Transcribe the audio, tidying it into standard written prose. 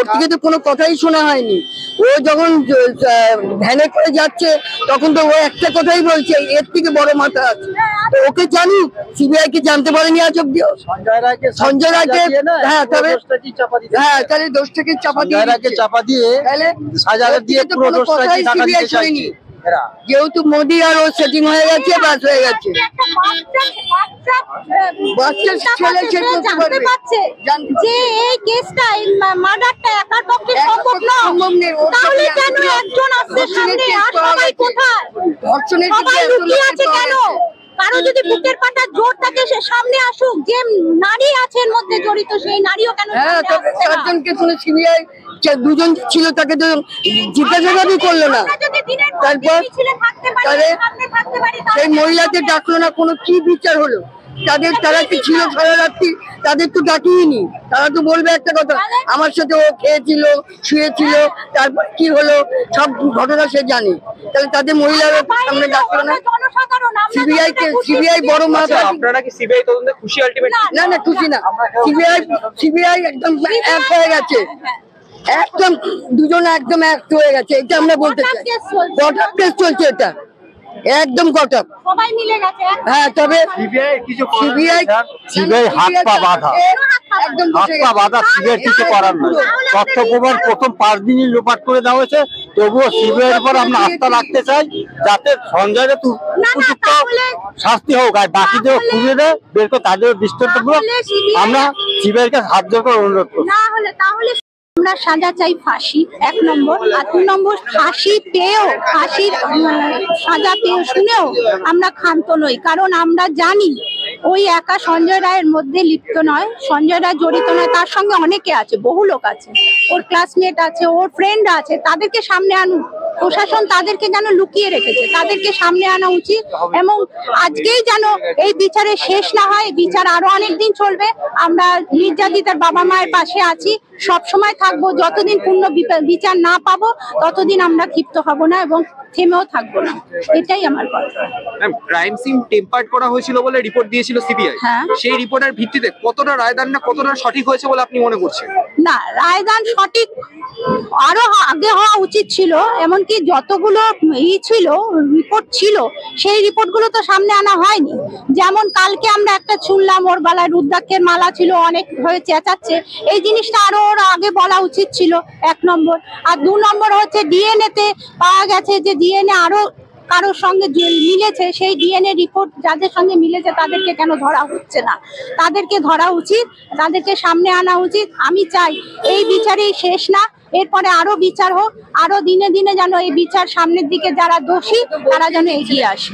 ওর থেকে তো কোনো কথাই শোনা হয়নি। ও যখন ভ্যানে করে যাচ্ছে তখন তো ও একটা কথাই বলছে, এর থেকে বড় মাথা আছে। তো ওকে জানি, সিবিআই কে জানতে পারেনি আজ অব্দিও। সঞ্জয় রায়কে হ্যাঁ, তবে হ্যাঁ, তাহলে দোষটাকে চাপা দিয়ে তাহলে সাজা দিয়ে পুরো দোষটাকে সিবিআই শোনেনি। যেহেতু মোদি আর ও সেটিং হয়ে গেছে, বাস হয়ে গেছে। বাচ্চা ছেলে জানতে পারছে যে এই কেসটা, এই মার্ডারটা একার পক্ষে সম্ভব নয়, তাহলে কেন একজন আসছে সামনে আর সবাই কোথায়? ধর্ষণের সবাই লুকিয়ে আছে কেন? কারো যদি বুকের পাটা জোর থাকে সে সামনে আসুক। যে নারী আছে এর মধ্যে জড়িত, সেই নারীও কেন? হ্যাঁ, তো চারজনকে শুনে সিবিআই দুজন ছিল, তাকে তো জিজ্ঞাসাবাদই করলো না। তারপর সেই মহিলাকে ডাকলো না, কোনো কি বিচার হলো? তারা কি ছিল সারা রাত্রি? তাদের তো ডাকিনি। তারা তো বলবে একটা কথা, আমার সাথে ও খেয়েছিল, শুয়েছিল, তারপর কি হলো সব ঘটনা সে জানে। তাহলে তাদের মহিলারা সামনে ডাকলো না। সিবিআই বড় মাথা। আপনারা কি সিবিআই তদন্তে খুশি? আলটিমেটলি না, খুশি না। সিবিআই একদম এক হয়ে গেছে, একদম দুজন একদম এক হয়ে গেছে। এটা আমরা বলতে চাই। গটক কেস চলছে, এটা একদম গটক, সবাই মিলে গেছে। হ্যাঁ, তবে সিবিআই হাত পা বাঁধা, একদম হাত পা বাঁধা। সিবিআই কিছু করার নয়। তথ্য প্রমাণ প্রথম 5 দিনই লোপাট করে দেওয়া হয়েছে, তবুও সিবিআই এর পর আমরা আস্থা রাখতে চাই, যাতে সঞ্জয়ের উপযুক্ত শাস্তি হোক, আর বাকিদের খুঁজে দেয় বের করে তাদের দৃষ্টান্তমূলক আমরা সিবিআই কে হাত জোর করে অনুরোধ করি। তাহলে আমরা সাজা চাই ফাঁসি, 1 নম্বর। আর 2 নম্বর, ফাঁসির সাজা পেয়েও শুনেও আমরা ক্ষান্ত নই, কারণ আমরা জানি ওই একা সঞ্জয় রায়ের মধ্যে লিপ্ত নয়, সঞ্জয় রায় জড়িত নয়, তার সঙ্গে অনেকে আছে, বহু লোক আছে, ওর ক্লাসমেট আছে, ওর ফ্রেন্ড আছে। তাদেরকে সামনে আনুক, প্রশাসন তাদেরকে যেন লুকিয়ে রেখেছে, তাদেরকে সামনে আনা উচিত। এবং আজকেই যেন এই বিচারে শেষ না হয়, বিচার আরো অনেকদিন চলবে। আমরা নির্যাতিতার বাবা মায়ের পাশে আছি, সব সময় থাকবো। যতদিন পূর্ণ বিচার না পাবো ততদিন আমরা ক্ষিপ্ত হব না এবং থেমেও থাকবো না। এটাই আমার কথা। ক্রাইম সিন টেম্পার্ড করা হয়েছিল বলে রিপোর্ট দিয়েছিল সিবিআই। সেই রিপোর্টের ভিত্তিতে কতটা রায়দানটা কতটা সঠিক হয়েছে বলে আপনি মনে করছেন? না, রায়দান সঠিক আরো আগে হওয়া উচিত ছিল। এমনকি যতগুলো ছিল রিপোর্ট ছিল, সেই রিপোর্টগুলো তো সামনে আনা হয়নি। যেমন কালকে আমরা একটা শুনলাম, ওর গলায় রুদ্রাক্ষের মালা ছিল, অনেক হয়ে চেঁচাচ্ছে। এই জিনিসটা আরো ওর আগে বলা উচিত ছিল, 1 নম্বর। আর 2 নম্বর হচ্ছে ডিএনএ তে পাওয়া গেছে যে ডিএনএ আরো কারোর সঙ্গে মিলেছে। সেই ডিএনএ রিপোর্ট যাদের সঙ্গে মিলেছে তাদেরকে কেন ধরা হচ্ছে না? তাদেরকে ধরা উচিত, তাদেরকে সামনে আনা উচিত। আমি চাই এই বিচারেই শেষ না, এরপরে আরো বিচার হোক, আরো দিনে দিনে যেন এই বিচার সামনের দিকে যারা দোষী তারা যেন এগিয়ে আসে।